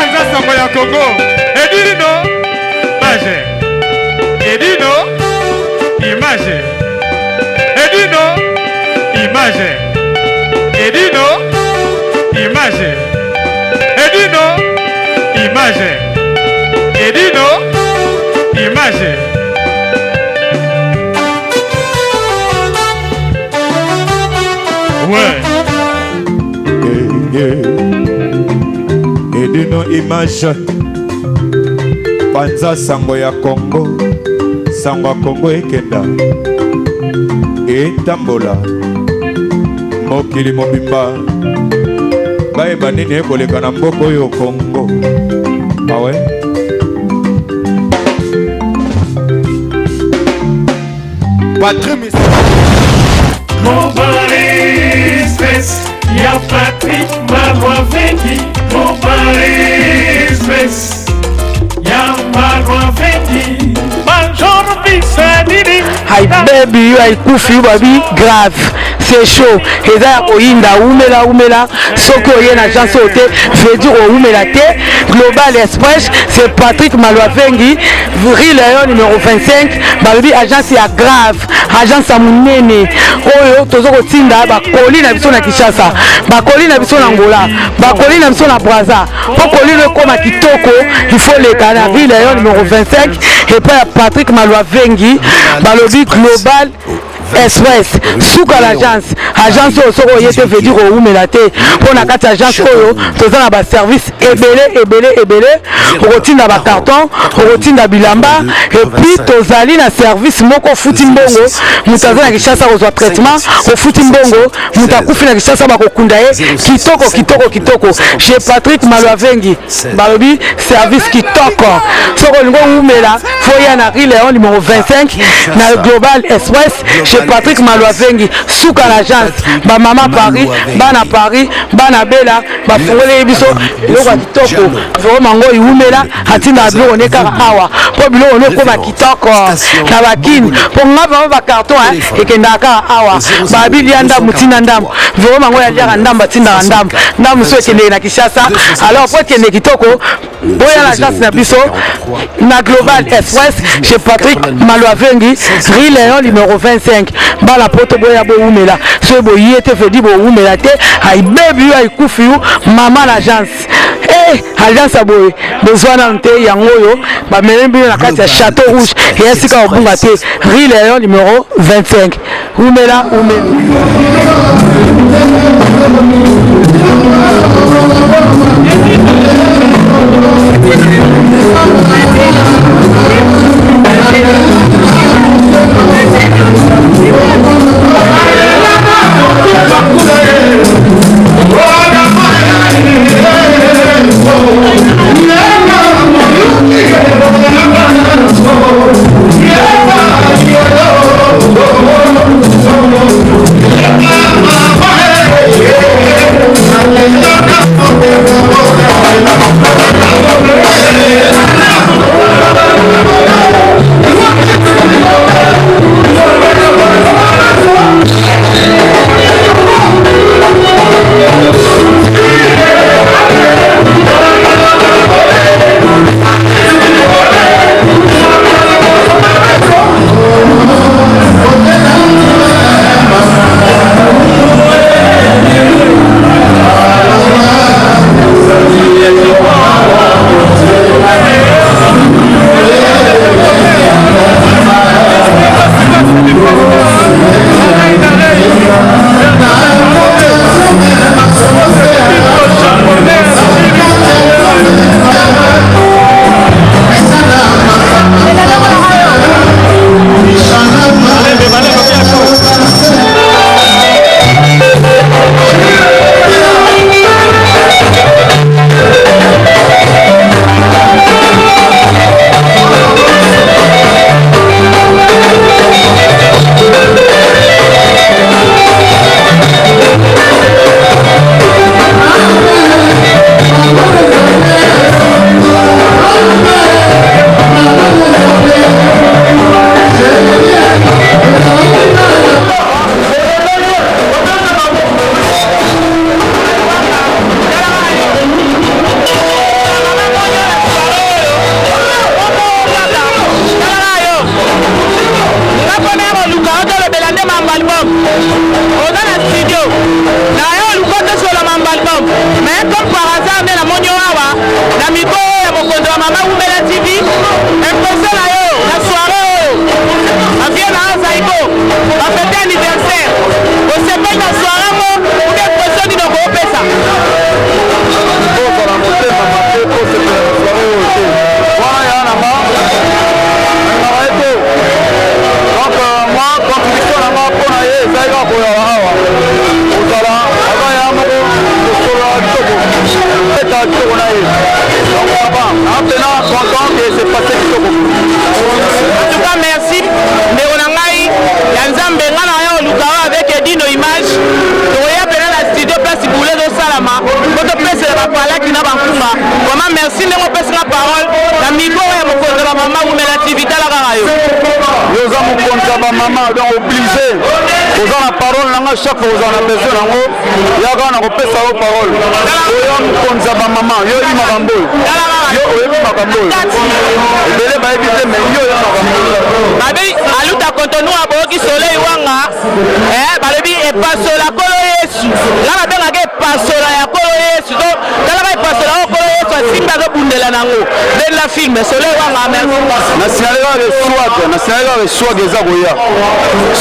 Panza sango ya Congo. Edino. Image. Edino. Image. Edino. Image. Edino. Image. Edino. Image. Edino. Image. Ouais. Edino image. Panza sango ya Congo. Sango ya Congo ekenda. Etambola. Mokili mobimba. Bae banini ekoleka na mboko yo Congo. Ah ouais? Patrick Mobile Space, y'a Patrick Marois Vendi. Mobile Space, y'a Marois Vendi. Bonjour, Bissadini. Hi baby, you are kufi baby grave. C'est chaud. Et ça koyinda umela soko yena agence ote veut dire umela te. Global Express, c'est Patrick Maluavengi, Vril numéro 25, baby agence ya grave, agence ya munene. Oyo tozo kotinda ba koli na biso na Kinshasa, ba koli na biso na Angola, ba koli na biso na Brazza. Pour koli le koma kitoko, il faut les canards numéro 25 et pas Patrick Maluavengi, balobi Global Express souka l'agence soko yete veut dire au melate pour na kati agence oyo toza na ba service ebele rotina ba carton rotina bilamba et puis tozali na service moko futi mbongo mutaza na Kinshasa ko traitement au futi mbongo mutakufi na Kinshasa ba kokunda ye kitoko chez Patrick Maluavengi balobi service kitoko soko ngo umela foya na Léon numéro 25 na Global Express chez Patrick Maluavengi souka l'agence ba mama Paris bana bela ba fongole biso loko kitoko vraiment ngo iumela atinda bilo ne kaka awa po bilo ne ko ba kitoko na bakini po ngaba ba carton ekenda kaka awa ba bilianda mutina ndam vraiment ngo ya ndamba tinda ndam so ekende na Kinshasa alors po ekende kitoko boya l'agence na biso na Global Express chez Patrick Maluavengi Léon numéro 25 bala poto boya bo umela so bo yete fedi bo umela te ay baby ay kufi mama l'agence agence aboye besoin na nte yango yo ba melembi na kati ya Château Rouge et esika obunga te Léon numéro 25 umela comme par hasard nde namoni awa na mikolo ya mokonzi wa mama Umela TV impression na yo na soirée oyo bavie na azaiko bafete anniversaire osepeli na soirée mo ube impression nini okoopesa kozala motema mabe kosepela na soirée oyo te wana ya nanga nanga ete donc moi contribution nanga mpona ye ezali kaka koyala awa kozala aza ya moko kosolola kitoko eta kitoko na ye donc papa apena content que c'est passé kitoko. En tout cas merci ndeko na ngai ya nzambe nga na yo oluka avec Edino Image toya pena na studio place boule ezosalama po topesela bapalaki na bankumba vraiment merci ndenge opesinga parole na mikoro ya mokonzi ya bamama Umela TV tala kaka yo yoza mokonzi ya bamama donc obligé oza na parole nanga chaque fois oza na besoin nango yaka na kopesa yo parole oyo mokonzi ya bamama yo oyebi makambo oyo yo oyebi makambo oyo ebele bayebi te me yo oyebi makambo oyo babi aluta kontonu aboyoki soleil wanga balobi epasola kolo yesu nga babengaka epasola ya kolo yesu to talaka epasola o kolo yesu asimbi azobundela nango nde la filme soleil wanga merci nasinaleka ke swag eza koya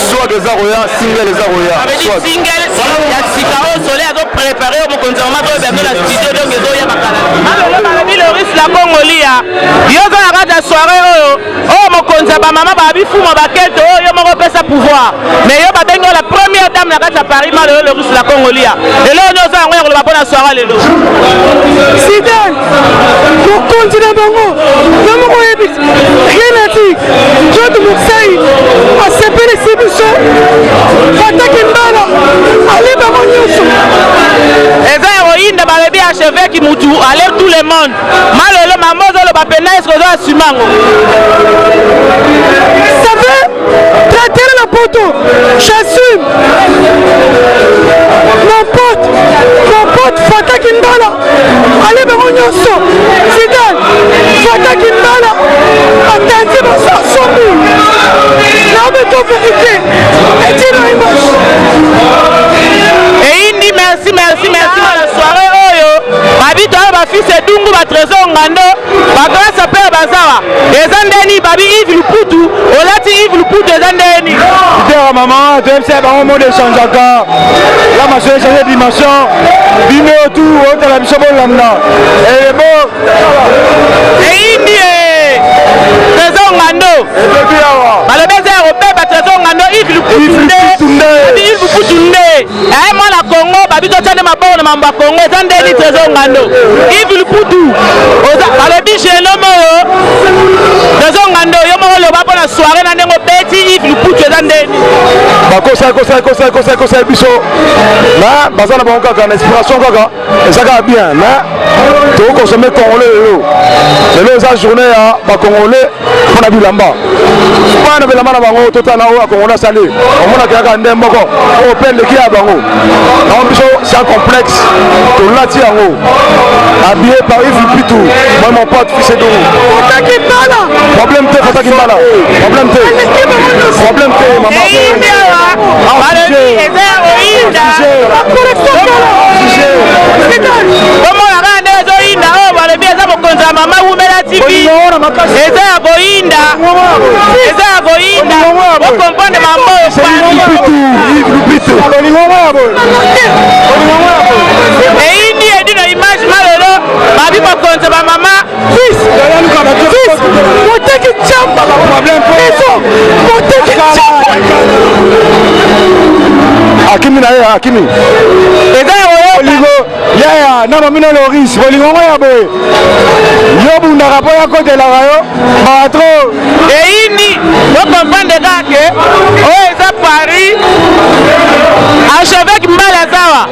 swag eza koya single eza koya single ya sika oyo soleil azoprépare yo mokonzi ya mama oyo bienve na studio donc ezoya makala malolo balobi loris la congolia yo oza na kati ya soirée oyo mokonzi ya bamama babifuma bakete oyo moko opesa pouvoir mais yo babengi la première dame na kati ya Paris malolo loris la congolia lelo nyonso yango ya koloba mpo na soirée lelo Sidal mokonzi na bango yo moko oyebi rien à dire Claude Moussaï asepelisi biso fataki mbala ale bango nyonso eza ya koyinda balobi archevêque mutu ale tout le monde malolo mama ozoloba pena eske ozo asumango ça veut traiter la poto j'assume mon pote fataki mbala ale bango nyonso Sidal fataki mbala atandi baso asombi naobeto vérité Edino Image eyindi merci na soirée oyo babito oyo bafils edungu batrésor ngando bagrâce mpe bazawa eza ndeni babi Yves Luputu olati Yves Luputu eza ndeni idera mama toyebisa bango monde echangeaka la machine echange dimension bino tout otala biso bolanda ebo eyindi trésor ngando balobi eza ya kobeba trésor ngando Yves Luputu nde Yves Luputu nde mwana Congo babito tyande maboko na mambo ya Congo eza ndeni trésor ngando Yves Luputu balobi genome oyo trésor ngando yo moko loba mpo na soirée na ndenge obeti Yves Luputu eza ndeni bakosa biso na baza na bango kaka na inspiration kaka eza kaka bien na tokokonsome congolais lelo eza journée ya bacongolais mpona bilamba mpona na bilamba na bango totala oyo acongolais asali omonaka yaka nde moko oyo mpe ndeki ya bango nango biso c'est un complexe tolati yango habillé par Yves Luputu moi mon pote fils edongo problème te fataki mbala problème te mama omonaka nde ezoyinda oyo balobi eza mokonzi ya mama Umela TV eza ya koyinda okomprendre mambo oyo eyindi Edino Image malolo babi mokonzi ya bamama moteki chamba moteki chamba akimi na ye akimi eza ya bolingo yaya na mamino loris bolingo ngo ya boye yo bundaka mpo ya kotelaka yo batro eyindi okomprendre kake oyo eza Paris archevêque mbala zawa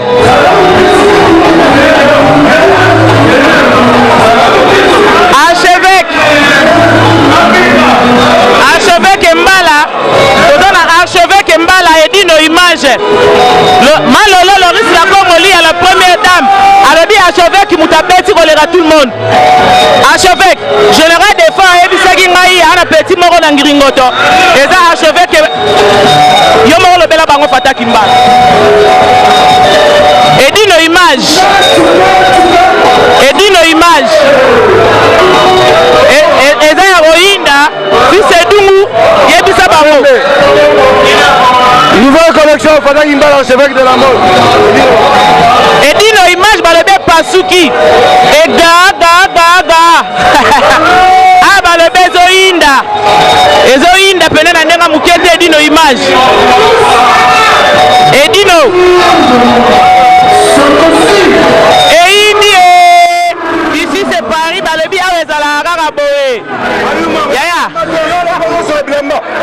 archevêque mbala toza na archevêque mbala Edino Image malolo loris la Congoli ya la première dame alobi archevêque mutu abeti koleka tout le monde archevêque général des fois ayebisaki ngai ana petit moko na ngiringoto eza archevêque yo moko lobela bango fataki mbala Edino Image collection Fata Kimbala archevêque de la mode. Edino image balobe pasuki ga ah balobe ezoinda pene na ndenga mukete Edino image Edino ici c'est Paris balobi awa ezala kaka boye yaya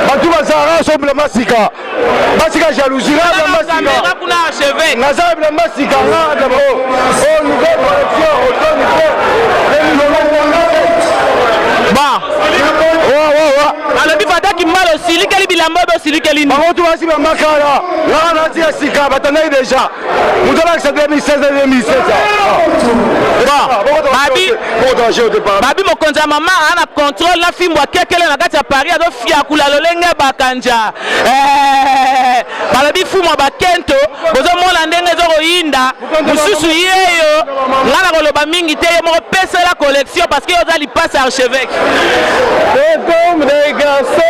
batu bazalaka so bilamba sika basika jalousie kuna archevêque nazala bilamba sika nga nouvelle collection alobi Fata Kimbala osilikeli bilamba obe osilikeli nini bango tu basi bamakala nga nati ya sika batandaki deja moto alakisa 2016 babi mokonzi ya mama ana contrôle na fimbo akekele na kati ya Paris azofiakula lolenge bakanja balobi fumo bakento bozomona ndenge ezokoyinda mosusu yeyo nga na koloba mingi te ye moko pesela collection parce que oza lipasi archevêque comme des garçons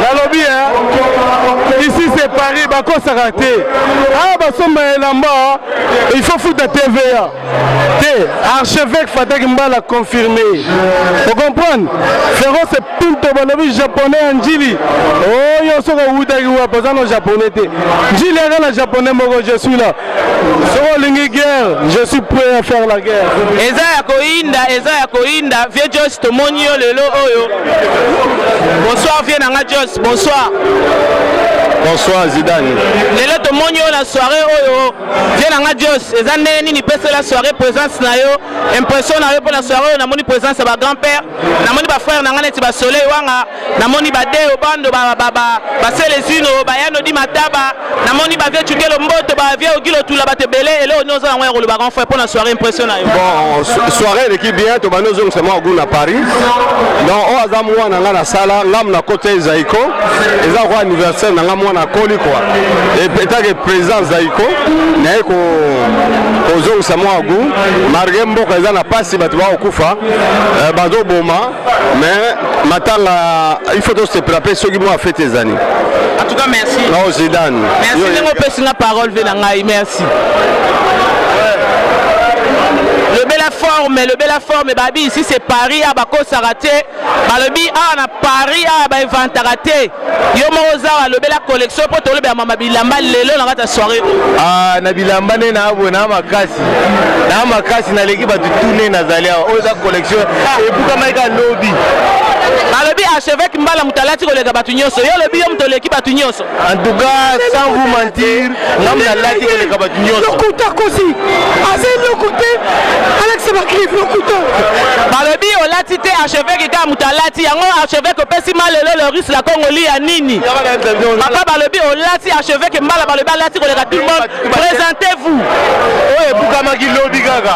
nalobi ici c'est Paris bakosaka te awa basomba elamba il faut foutre TVA te archevêque Fata Kimbala confirmé vous comprendre Féroce Pinto balobi japonais ya njili oyo soko wutaki wapo oza no japonais te njili aka na japonais moko je suis là soko olingi guerre je suis prêt à faire la guerre eza ya koyinda vie Jos tomoni yo lelo oyo bonsoir vie nanga Jos bonsoir bonsoir Zidane lelo tomoni yo na soirée oyo vie nanga Jos eza ndenge nini pesela soirée présence na yo impression na yo mpo na soirée oyo namoni présence ya bagrand-père namoni bafrère nanga neti basoleil wanga namoni badeo bando baselesino bayano di mataba namoni bavie cukelo mboto bavie ogilo tula bato ebele ele oni oza nango ya koloba grand frère mpo na soirée impression na yo bon soirée eleki bien tobandi ozongisa mwa gulu na Paris donc oyo aza mwana nga na sala ngamu na kote Zaiko eza kwa anniversaire na nga mwana akoli kwa etake président Zaiko naye kozongisa mwa gu marge mboka eza na pasi bato bakokufa bazoboma mais matanga il faut to se préparer soki mwa fete ezani en tout cas merci non Zidane merci ndenge opesi nga parole ve na ngai merci le bela forme babi ici c'est Paris à bakosaka te balobi awa na Paris awa bainventaka te yo moko oza le bela collection mpo tolobela mama bilamba lelo na kati ya soirée na bilamba nde naabo na makasi naleki bato tune nazali awa oyo eza collection ebukamaki ka lobi balobi archevêque Mbala moto alati koleka bato nyonso yo lobi yo moto oleki bato nyonso en tout cas sans vous mentir ngamu nalati koleka bato nyonso lokuta kosi aza lokuta Alex Bakrif lokuta balobi olati te archevêque kaka moto alati yango archevêque opesi ma lelo le russe la Congoli ya nini papa balobi olati archevêque Mbala balobi alati koleka tout le monde présentez-vous oyo ebukamaki lobi kaka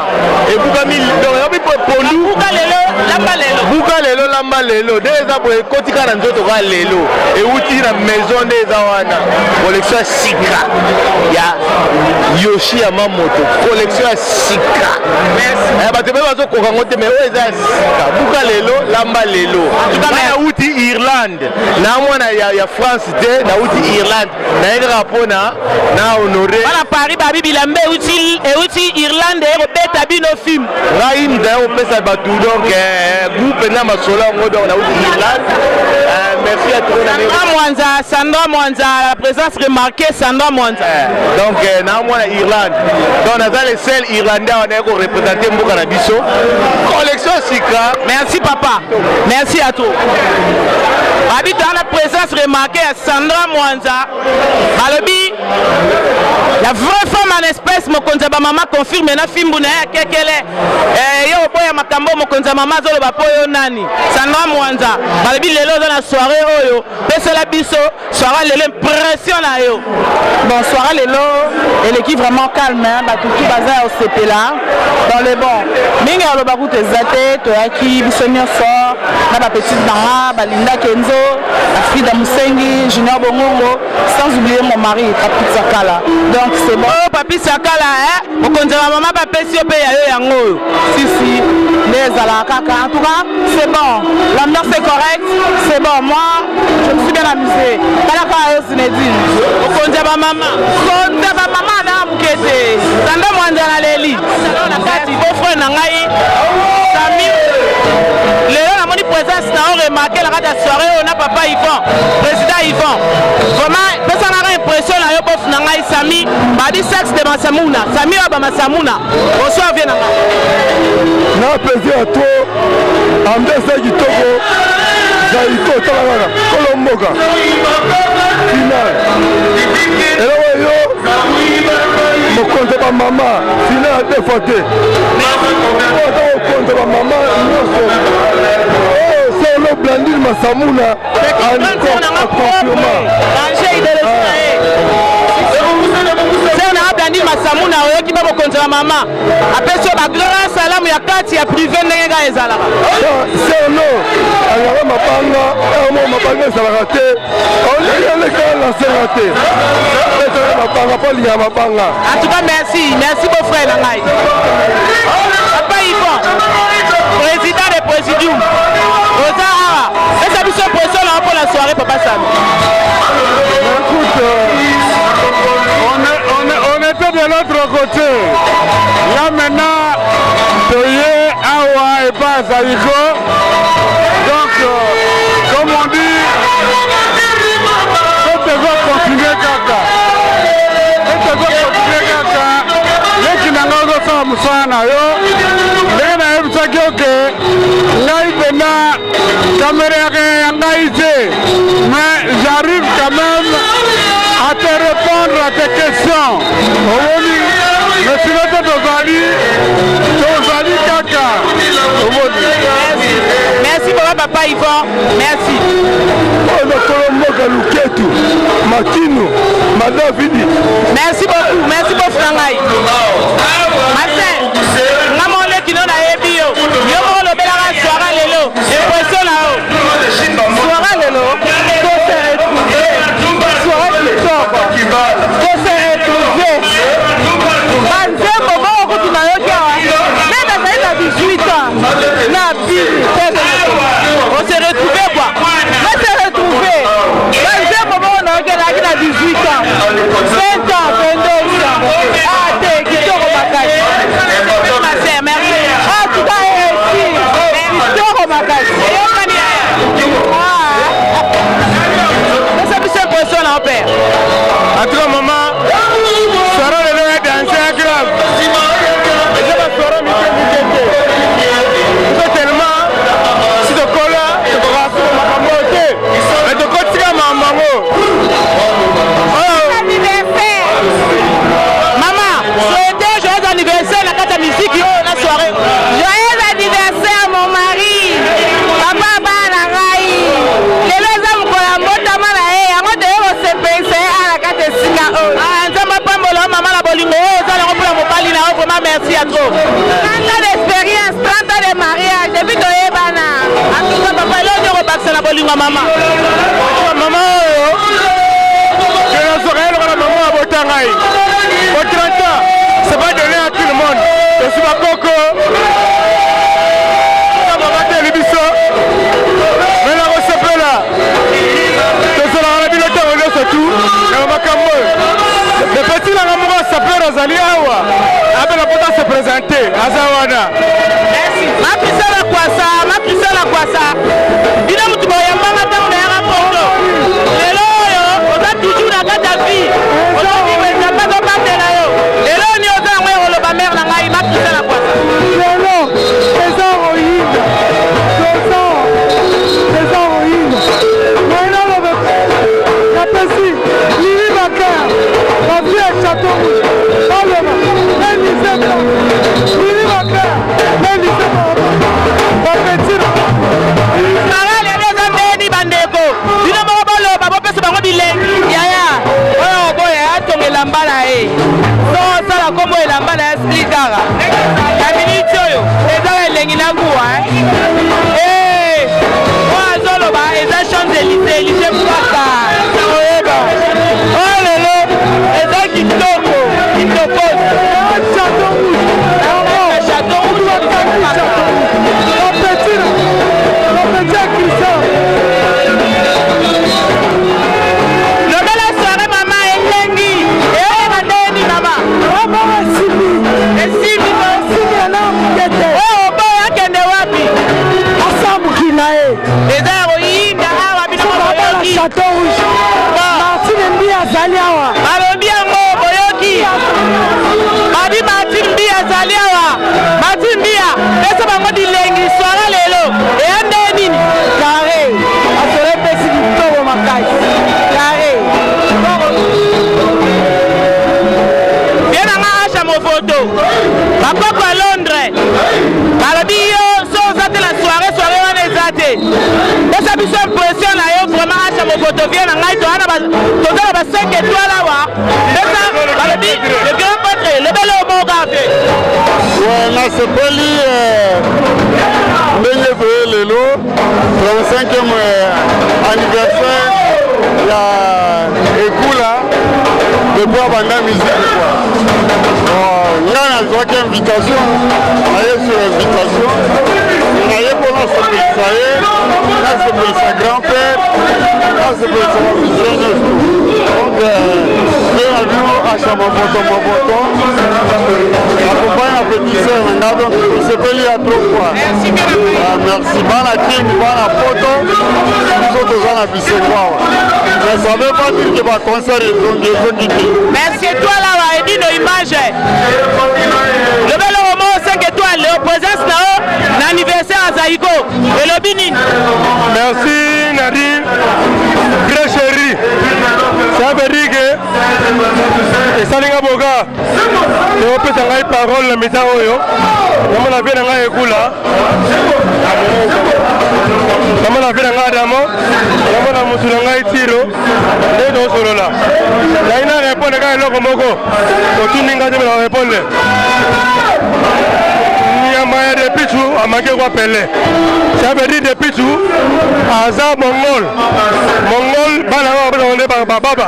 ebukami yobi pondu buka lelo lamba lelo buka lelo lamba lelo nde eza boye ekotika na nzoto kaka lelo euti na maison nde eza wana collection ya sika ya Yoshi Yamamoto collection ya sika bato mpe bazokoka ngo te mais oyo eza ya sika buka lelo lamba lelo nauti Irlande na mwana ya France te nauti Irlande naye kaka mpona na honore wana Paris babi bilamba euti Irlande ekobeta bino film ngai mutaya kopesa bato donc groupe na masolo yango donc nauti Irlande merci à tous Sandra Mwanza la présence remarquée Sandra Mwanza donc na mwana Irlande donc naza le seul Irlandais wana ko représenter mboka na biso collection sika merci papa merci à toi babi dans la présence remarquée à Sandra Mwanza balobi la vraie femme en espèce mokonza ba mama confirme na fimbu na ya kekele yo boya makambo mokonza mama zolo ba poyo nani Sandra Mwanza balobi lelo dans la soirée oyo pesa la biso soirée lelo impression na yo bon soirée lelo l'équipe vraiment calme hein ba tout bazar au CP là dans le bon mingi alo ba kutu ezate to yaki biso nyonso na ba petite dama ba Linda Kenzo Frida Musengi Junior Bongongo sans oublier mon mari Kapitsa Kala donc c'est bon papi sakala mokonzi ya mama bapesi yo pe ya yo yango si nezala kaka. En tout cas c'est bon, l'ambiance est correcte, c'est bon, moi je me suis bien amusé. Kalaka yo Zinedine mokonzi ya mama konzi ya mama na mukete sanda mwanja na leli na kati beau-frère na ngai Samir lelo na moni présence na on remarqué la radio soirée on a papa Yvan président Yvan vraiment personne n'a impression na yo bof na ngai Sami badi sexe de Masamuna Sami ba Masamuna bonsoir vient na na plaisir à toi ambiance kitoko zaiko tala kolomboka final elo yo mokonzi ba mama final deux fois deux mokonzi ba mama solo Blandine Masamuna Blandine Masamuna oyoki ba mokonzi ya mama apesi ba grand salamu ya kati ya privé ndenge ga ezalaka solo alaka mabanga amo mabanga ezalaka te oleleka lancera te ezala mabanga po liya mabanga. En tout cas merci beau frère na ngai papa Yvan président des présidium Ozara esa biso pression là pour la soirée papa Sam. Écoute, on était de l'autre côté. Là maintenant, Toye, Awa et pas Zaïko. Donc, comme on dit, on devait continuer Kaka. On devait continuer Kaka. Les qui n'ont pas fait Moussana, les naïfs Sakioke, naïfs na caméra naïfs. Mais j'arrive quand même à te répondre à tes questions. Merci Kaka. Merci papa Yvan. Merci. Merci beaucoup. Merci beaucoup Frangai. Marcel, kino na ebio. Yo mo lo bela soirée lelo. Impression là haut. Soirée lelo. On s'est retrouvé quoi? On s'est retrouvé. On a 18 ans, 20 ans, 22 ans. Ah, t'es qui t'en remarqué? Merci. Ah, tu t'as réussi. Merci, t'en remarqué. Ah, ça me fait impression là, père. À tout moment, Sora le danser grave. Je vais Sora tellement si de cola, de brasso, ma montée. Mais de côté à ma maman. Maman, souhaitez joyeux anniversaire la carte à musique la soirée. Joyeux anniversaire mon mari. Papa Banarai. Les hommes pour la mota malae, à moi de se penser à la carte singa. Ah, nzamba pambola maman la bolingo, ça le rempla mon pali na vraiment merci à trop. 30 ans d'expérience, 30 ans de mariage, depuis que bana. En tout cas papa là on repasse la bolingo maman. Maman, je ne saurais pas la maman à Botangaï. Au 30 ans, c'est pas donné à tout le monde. Je suis ma coco. La maman de l'Ibiso. Mais la recette là. Je suis la bibliothèque, on est surtout. La maman Kambo. Le petit la maman s'appelle Rosalie Awa. Avec la photo se présenter. Azawana. Merci. Ma puissance à quoi ça? Ma puissance à quoi ça? Il a tout moyen maman dans les rapports. Et là, on a toujours la carte à vie. On a dit mais ça pas de partir là. Et là on y a on le ba mère na ngai ma puissance à quoi ça? Non, c'est héroïne. C'est héroïne. Mais non, la Pessi, Lili Bakar, la vieille château rouge, Parlement, même lycée blanc, Lili Bakar, même lycée blanc, la petite, photo. Bakoko à Londres. Balobi yo so zate la soirée wana ezate. Esa biso impression na yo vraiment acha mo photo vient na ngai to ana ba tozala ba 5 étoiles awa. Esa balobi le grand pâtre le bel homme regardé. Ouais, na sepeli ndenge veye lelo 35e anniversaire ya Ekula depuis abanda musique quoi. Nga nazwaki invitation naye sur invitation naye mpona sepelisa ye nasepelisa grand-père nasepelisa bamisien nyonso donc nde na bino acha moboto accompagne na petit sœur nga donc tosepeli ya trop quoi. Merci bana kini bana poto biso toza na bisengo awa mais ça veut pas dire que baconcert ezongi te. Merci toi là Edino image le bel homme 5 étoiles le présence na l'anniversaire à Zaïgo et le Bini. Merci Nadine, très chérie. Ça veut dire que Salinga Boga, et on peut s'engager parole la maison oyo. Comment la vie n'a pas écoulé? Comment la vie n'a pas d'amant? Comment la mousse n'a pas tiré? Les deux sont là. Il y a une réponse quand il est comme Bogo. Tout le monde a répondu. Maya de Pichou a manqué quoi Pelé. Ça veut dire de Pichou Aza Mongol. Mongol Banana par Baba.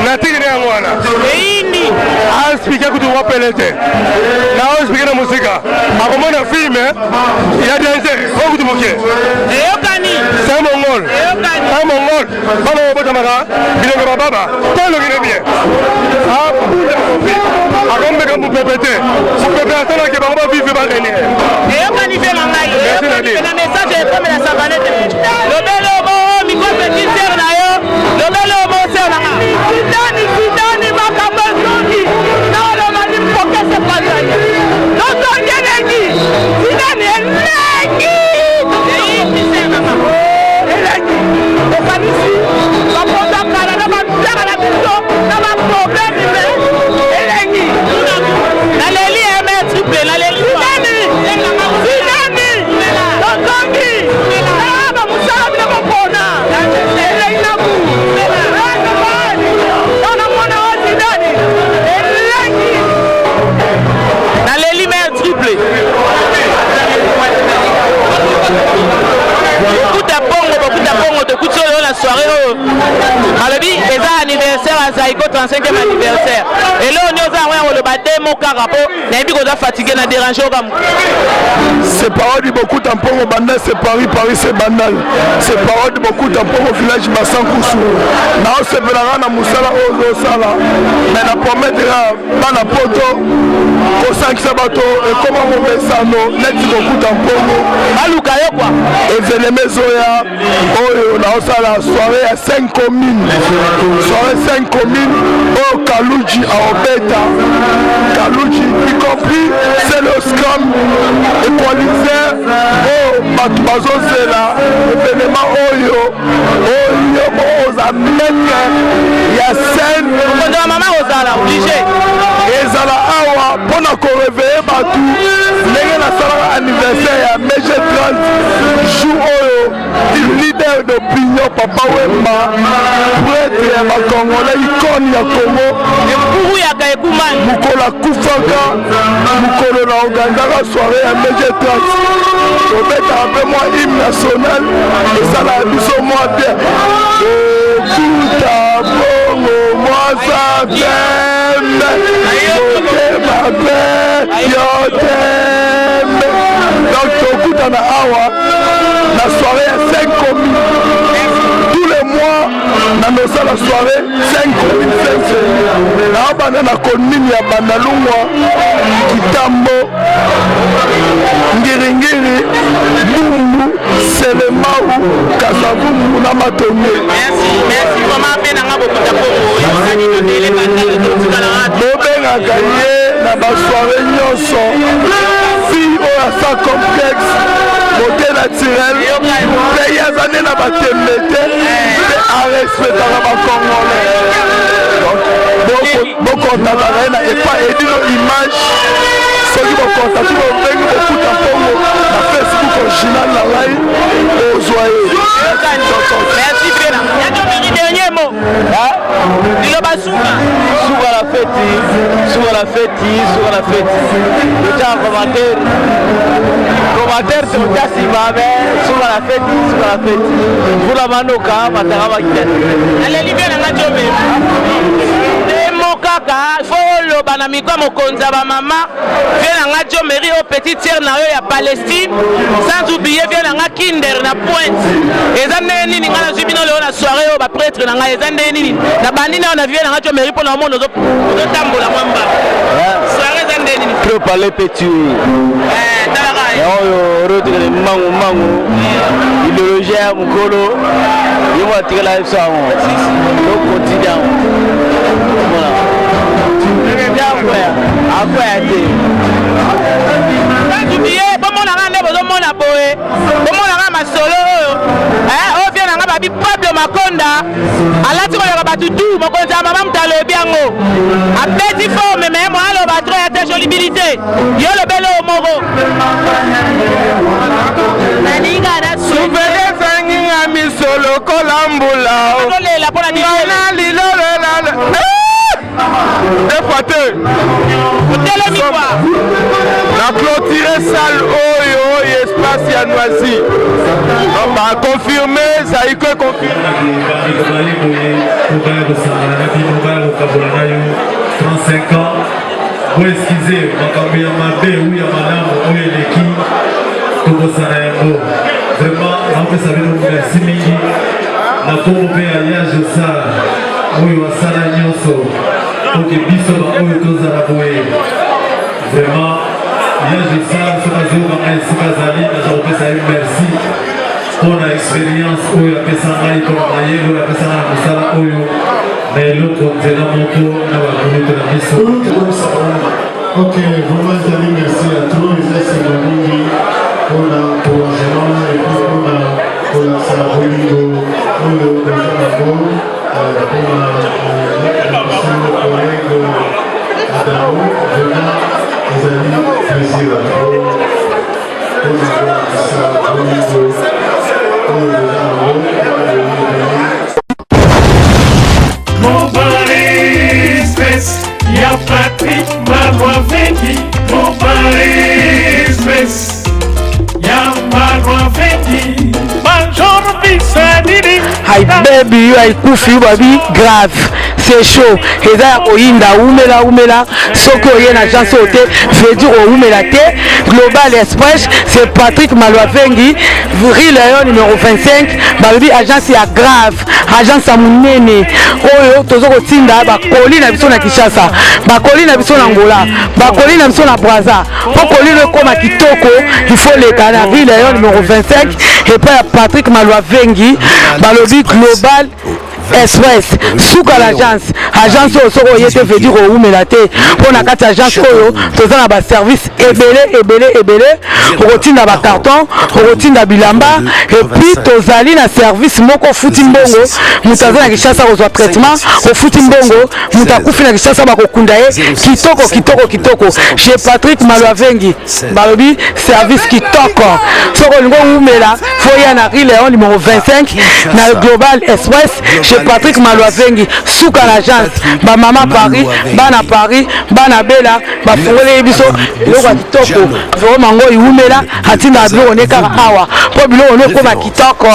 Natigre Angwana. Eini. A expliqué que tu vois Pelé. Na expliqué la musique. A comment on film il y a des intérêts. Où tu moquais? C'est un Mongol. Un Mongol. Banana Botamara. Il est comme Baba. Toi le guiné bien. Ah putain. A combien que vous répétez? Vous préparez ça qui va pas vivre par l'année. Et on va y faire la maille. Merci Nadine. Le message est comme la savane. Le bel homo, micro petit terre d'ailleurs. Le bel homo, c'est là. Sidani, Makamazoni. Non, le mani, pourquoi c'est pas ça? Non, non, il y a Negi. Sidani est Negi. C'est maman. Negi. On va ici. On va prendre la cara, on va faire la maison. On va problème. Negi. Anniversaire à Zaïgo 35e anniversaire. Et là on est au démo carapo. N'ayez pas fatigué na déranger au gam. C'est parole de beaucoup tampon au bandal, c'est Paris c'est bandal. C'est parole de beaucoup tampon au village Massankousou. Na on se verra na musala au sala. Mais la promettre bana poto au 5 sabato et comment on met ça non net beaucoup tampon. Aluka yo quoi. Événement zoya oh na on sala soirée à 5 communes. Soirée 5 communes au Kalouji à Obeta. Kalouji, y compris c'est le scrum équalisé au Matubazo c'est là événement Oyo aux Américains il y a scène maman Ozala obligé et Zala Awa pour nous réveiller Batou les la salle anniversaire à Méje 30 jour Oyo leader d'opinion Papa Wemba prêtre ya Congolais icône ya Congo Mpuru ya Kaekuman Mukola Kufaka Mukolo na Ogandaka soirée à Méje 30 Obeta un peu moins hymne national et ça la biso moi bien tout à bongo moi ça t'aime ma belle yo t'aime donc tout à la awa la soirée à 5 communes tous les mois na nosa la soirée 5 communes na bana na commune ya Bandalungwa Kitambo Ngiringiri Bumbu Selemau Kasavumu na Matonye. Merci maman bien nga bokuta Kongo ezali no délai bandala totika na radio bobengaka ye na basoirée nyonso fille oyo asa complexe côté naturel pays azane na batembe te mpe arespectaka bacongolais bokontakaka ye na epa edino image soki bokontaki bobengi bokuta mpongo na Facebook original na ngai ozwa ye. Merci Bena. Dernier mot. Liloba Souka. Souka la fête. Le temps commentaire. Commentaire c'est le cas si va mais Souka la fête. Pour la manoka, matara bakita. Allez libérer la radio. Kaka folo bana mikwa mokonza ba mama vient na radio mairie au petit tiers na yo ya Palestine sans oublier vient na Kinder na Pointe eza neni ninga na zubino leo na soirée au ba prêtre na nga eza neni na bandina na vient na radio mairie pour le monde zo tambola mwamba soirée eza neni trop parler petit talaga yo rodre mangu idéologie ya mukolo yo matikala ça on quotidien voilà. Pablo Makonda alati koyoka batutu mokonzi mama mutalobi yango apesi forme me mo aloba tro ya te jolibilité yo lobele omoko souvene zanginga misolo kolambula lolela mpona Défaté. La clôture salle oyo espace ya Noisy. On va confirmer, ça y est confirmé. 35 ans. Pour excuser, makambo ya mabe ou ya malamu ou ya leki. Tokosana yango. Vraiment, napesa bino merci mingi. Na kombo pe ya Yaje Sala. Oyo asala nyonso. Donc biso ba oyo tozala boye vraiment Yaje Sala soka zoka ngai soka zali na zapesa merci pour la expérience oyo apesa ngai pour na yelo apesa na musala oyo na eloko nzela moko na bakomoto na biso. Ok, vraiment zali merci à tous les assemblés pour l'encouragement et pour la bolingo pour le Mon Paris Express, y'a Patrick Marois Vendy. Mon Paris Express, y'a Marois Vendy. Bonjour, Bissadini. Hi baby, you are kufi baby grave. C'est chaud. Et ça oyinda umela soki oyena agence ote veut dire umela te. Global Express, c'est Patrick Malwavengi, Rue Léon numéro 25. Baby agence ya grave, agence ya munene. Oyo tozoko tinda ba koli na biso na Kinshasa, ba koli na biso na Angola, ba koli na biso na Brazza. Pour koli le koma kitoko, il faut les canards. Rue Léon numéro 25 et puis Patrick Malwavengi, balobi Global Express souka l'agence oyo soko oyete veut dire oumela te mpona kati agence oyo toza na baservice ebele okotinda bacarton okotinda bilamba epuis tozali na service moko ofuti mbongo moto aza na Kinshasa kozwa traitement ofuti mbongo moto akufi na Kinshasa bakokunda ye kitoko chez Patrick Malwavengi balobi service kitoko soko olingo oumela foya na Rue Léon numéro 25 na Global Express Patrick Malwavengi souka l'agence ba mama Paris bana bela ba fongole biso eloko kitoko vraiment ngo iumela atinda bilo ne kaka awa po bilo ne ko ba kitoko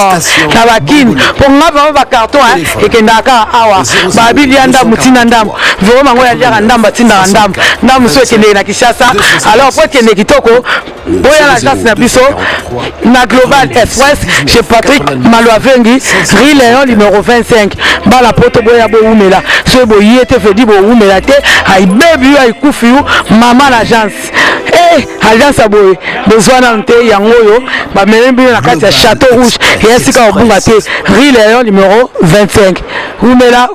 na bakini po ngaba ba carton ekenda kaka awa ba bilianda mutina ndam vraiment ngo ya lia ndamba tinda ndam so ekende na Kinshasa alors po ekende kitoko boya l'agence na biso na Global Express chez Patrick Malwavengi Rue Léon numéro 25 bala poto boya bo umela so bo yete fedi bo umela te ay baby ay kufi mama l'agence agence aboye besoin nante yango yo ba melembi na kati ya Château Rouge et esika obunga te Rue Léon numéro 25 umela